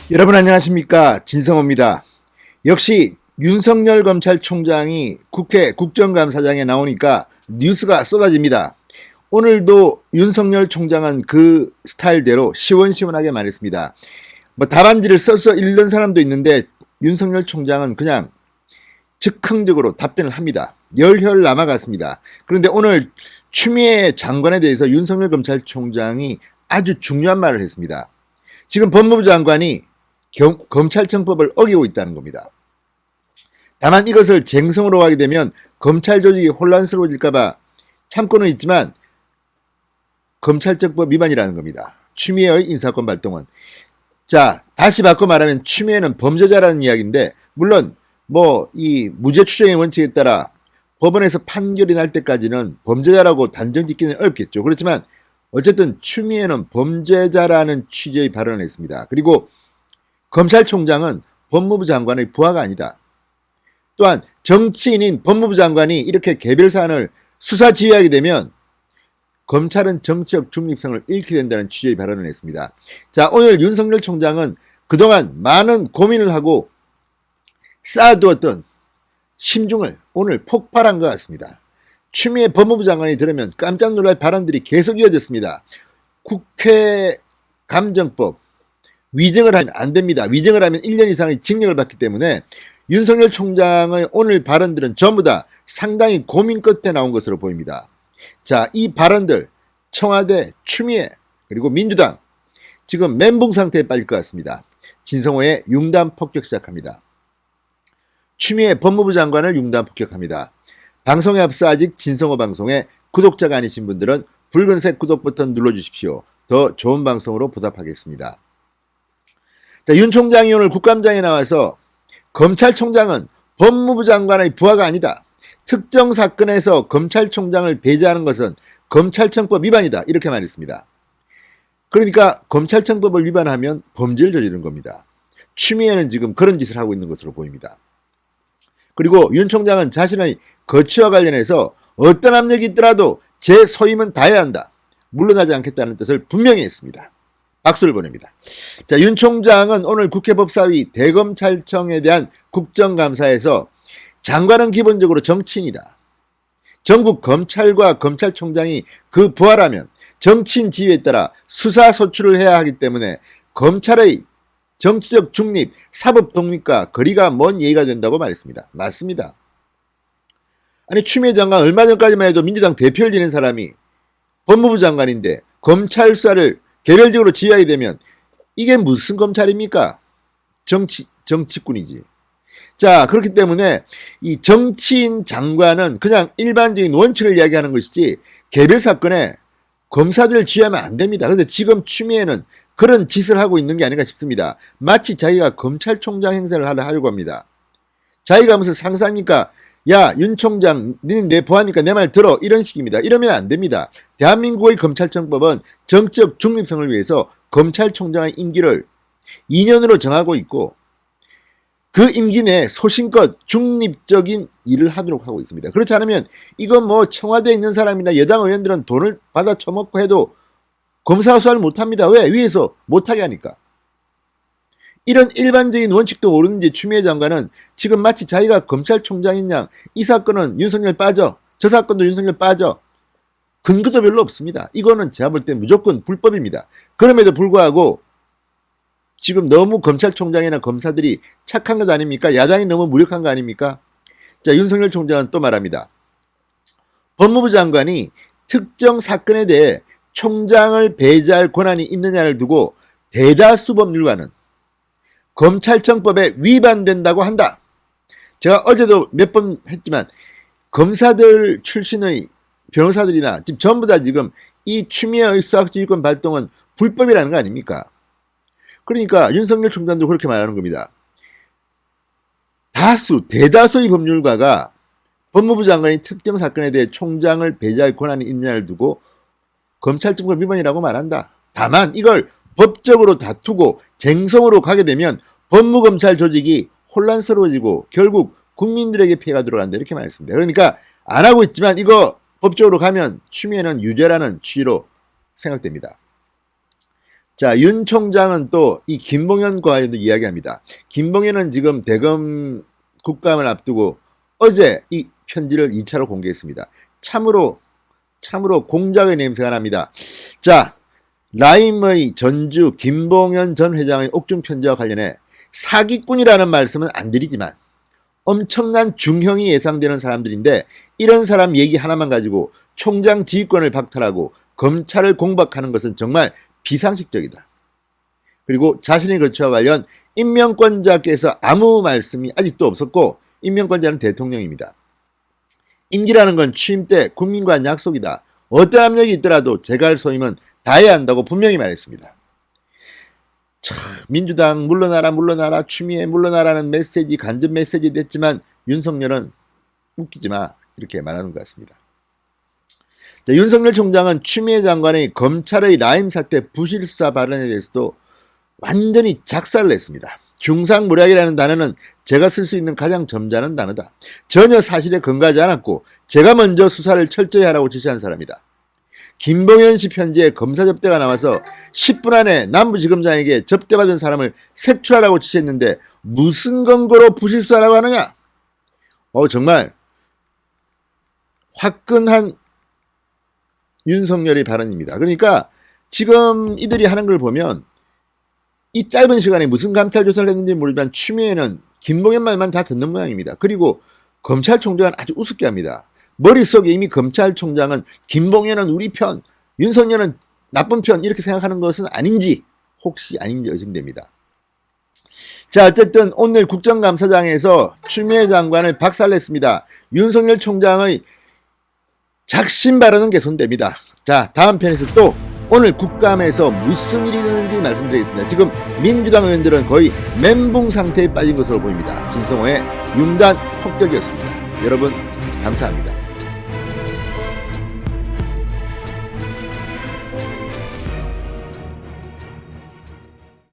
여러분 안녕하십니까, 진성호입니다. 역시 윤석열 검찰총장이 국회 국정감사장에 나오니까 뉴스가 쏟아집니다. 오늘도 윤석열 총장은 그 스타일대로 시원시원하게 말했습니다. 뭐 답안지를 써서 읽는 사람도 있는데 윤석열 총장은 그냥 즉흥적으로 답변을 합니다. 열혈 남아갔습니다. 그런데 오늘 추미애 장관에 대해서 윤석열 검찰총장이 아주 중요한 말을 했습니다. 지금 법무부 장관이 검찰청법을 어기고 있다는 겁니다. 다만 이것을 쟁성으로 하게 되면 검찰 조직이 혼란스러워질까봐 참고는 있지만 검찰청법 위반이라는 겁니다. 추미애의 인사권 발동은. 자, 다시 바꿔 말하면 추미애는 범죄자라는 이야기인데, 물론 이 무죄 추정의 원칙에 따라 법원에서 판결이 날 때까지는 범죄자라고 단정 짓기는 어렵겠죠. 그렇지만 어쨌든 추미애는 범죄자라는 취지의 발언을 했습니다. 그리고 검찰총장은 법무부 장관의 부하가 아니다. 또한 정치인인 법무부 장관이 이렇게 개별 사안을 수사 지휘하게 되면 검찰은 정치적 중립성을 잃게 된다는 취지의 발언을 했습니다. 자, 오늘 윤석열 총장은 그동안 많은 고민을 하고 쌓아두었던 심중을 오늘 폭발한 것 같습니다. 추미애 법무부 장관이 들으면 깜짝 놀랄 발언들이 계속 이어졌습니다. 국회 감정법 위증을 하면 안 됩니다. 위증을 하면 1년 이상의 징역을 받기 때문에 윤석열 총장의 오늘 발언들은 전부 다 상당히 고민 끝에 나온 것으로 보입니다. 자, 이 발언들 청와대, 추미애 그리고 민주당 지금 멘붕 상태에 빠질 것 같습니다. 진성호의 융단 폭격 시작합니다. 추미애 법무부 장관을 융단 폭격합니다. 방송에 앞서 아직 진성호 방송에 구독자가 아니신 분들은 붉은색 구독 버튼 눌러주십시오. 더 좋은 방송으로 보답하겠습니다. 자, 윤 총장이 오늘 국감장에 나와서 검찰총장은 법무부 장관의 부하가 아니다. 특정 사건에서 검찰총장을 배제하는 것은 검찰청법 위반이다. 이렇게 말했습니다. 그러니까 검찰청법을 위반하면 범죄를 저지른 겁니다. 추미애는 지금 그런 짓을 하고 있는 것으로 보입니다. 그리고 윤 총장은 자신의 거취와 관련해서 어떤 압력이 있더라도 제 소임은 다해야 한다. 물러나지 않겠다는 뜻을 분명히 했습니다. 박수를 보냅니다. 자, 윤 총장은 오늘 국회 법사위 대검찰청에 대한 국정감사에서 장관은 기본적으로 정치인이다. 전국 검찰과 검찰총장이 그 부하라면 정치인 지휘에 따라 수사 소출을 해야 하기 때문에 검찰의 정치적 중립, 사법 독립과 거리가 먼 얘기가 된다고 말했습니다. 맞습니다. 아니, 추미애 장관 얼마 전까지만 해도 민주당 대표를 지낸 사람이 법무부 장관인데 검찰 수사를 개별적으로 지휘하게 되면 이게 무슨 검찰입니까? 정치꾼이지. 자, 그렇기 때문에 이 정치인 장관은 그냥 일반적인 원칙을 이야기하는 것이지 개별 사건에 검사들을 지휘하면 안 됩니다. 그런데 지금 추미애는 그런 짓을 하고 있는 게 아닌가 싶습니다. 마치 자기가 검찰총장 행세를 하려고 합니다. 자기가 무슨 상사니까 야, 윤 총장, 너는 내 부하니까 내 말 들어. 이런 식입니다. 이러면 안 됩니다. 대한민국의 검찰청법은 정치적 중립성을 위해서 검찰총장의 임기를 2년으로 정하고 있고 그 임기 내에 소신껏 중립적인 일을 하도록 하고 있습니다. 그렇지 않으면 이건 청와대에 있는 사람이나 여당 의원들은 돈을 받아 처먹고 해도 검사 수사를 못합니다. 왜? 위에서 못하게 하니까. 이런 일반적인 원칙도 모르는지 추미애 장관은 지금 마치 자기가 검찰총장인 양 이 사건은 윤석열 빠져, 저 사건도 윤석열 빠져. 근거도 별로 없습니다. 이거는 제가 볼 때 무조건 불법입니다. 그럼에도 불구하고 지금 너무 검찰총장이나 검사들이 착한 것 아닙니까? 야당이 너무 무력한 거 아닙니까? 자, 윤석열 총장은 또 말합니다. 법무부 장관이 특정 사건에 대해 총장을 배제할 권한이 있느냐를 두고 대다수 법률가는 검찰청법에 위반된다고 한다. 제가 어제도 몇 번 했지만 검사들 출신의 변호사들이나 지금 전부 다 지금 이 추미애의 수사지휘권 발동은 불법이라는 거 아닙니까? 그러니까 윤석열 총장도 그렇게 말하는 겁니다. 대다수의 법률가가 법무부 장관이 특정 사건에 대해 총장을 배제할 권한이 있느냐를 두고 검찰청법 위반이라고 말한다. 다만 이걸 법적으로 다투고 쟁성으로 가게 되면 법무검찰 조직이 혼란스러워지고 결국 국민들에게 피해가 들어간다. 이렇게 말했습니다. 그러니까 안 하고 있지만 이거 법적으로 가면 추미애는 유죄라는 취지로 생각됩니다. 자, 윤 총장은 또 이 김봉현과 관련도 이야기합니다. 김봉현은 지금 대검 국감을 앞두고 어제 이 편지를 2차로 공개했습니다. 참으로 공작의 냄새가 납니다. 자, 라임의 전주 김봉현 전 회장의 옥중 편지와 관련해 사기꾼이라는 말씀은 안 드리지만 엄청난 중형이 예상되는 사람들인데 이런 사람 얘기 하나만 가지고 총장 지휘권을 박탈하고 검찰을 공박하는 것은 정말 비상식적이다. 그리고 자신의 거취와 관련 임명권자께서 아무 말씀이 아직도 없었고 임명권자는 대통령입니다. 임기라는 건 취임 때 국민과 한 약속이다. 어떤 압력이 있더라도 제가 할 소임은 다해야 한다고 분명히 말했습니다. 참, 민주당 물러나라 추미애 물러나라는 메시지 간접 메시지 됐지만 윤석열은 웃기지 마 이렇게 말하는 것 같습니다. 자, 윤석열 총장은 추미애 장관의 검찰의 라임 사태 부실수사 발언에 대해서도 완전히 작살을 냈습니다. 중상모략이라는 단어는 제가 쓸 수 있는 가장 점잖은 단어다. 전혀 사실에 근거하지 않았고 제가 먼저 수사를 철저히 하라고 지시한 사람이다. 김봉현 씨 편지에 검사 접대가 나와서 10분 안에 남부지검장에게 접대받은 사람을 색출하라고 지시했는데 무슨 근거로 부실수사라고 하느냐? 정말 화끈한 윤석열의 발언입니다. 그러니까 지금 이들이 하는 걸 보면 이 짧은 시간에 무슨 감찰 조사를 했는지 모르지만 추미애는 김봉현 말만 다 듣는 모양입니다. 그리고 검찰총장은 아주 우습게 합니다. 머릿속에 이미 검찰총장은 김봉현은 우리 편, 윤석열은 나쁜 편 이렇게 생각하는 것은 아닌지 혹시 아닌지 의심됩니다. 자, 어쨌든 오늘 국정감사장에서 추미애 장관을 박살냈습니다. 윤석열 총장의 작심 발언은 개선됩니다. 자, 다음 편에서 또 오늘 국감에서 무슨 일이 있는지 말씀드리겠습니다. 지금 민주당 의원들은 거의 멘붕 상태에 빠진 것으로 보입니다. 진성호의 융단 폭격이었습니다. 여러분 감사합니다.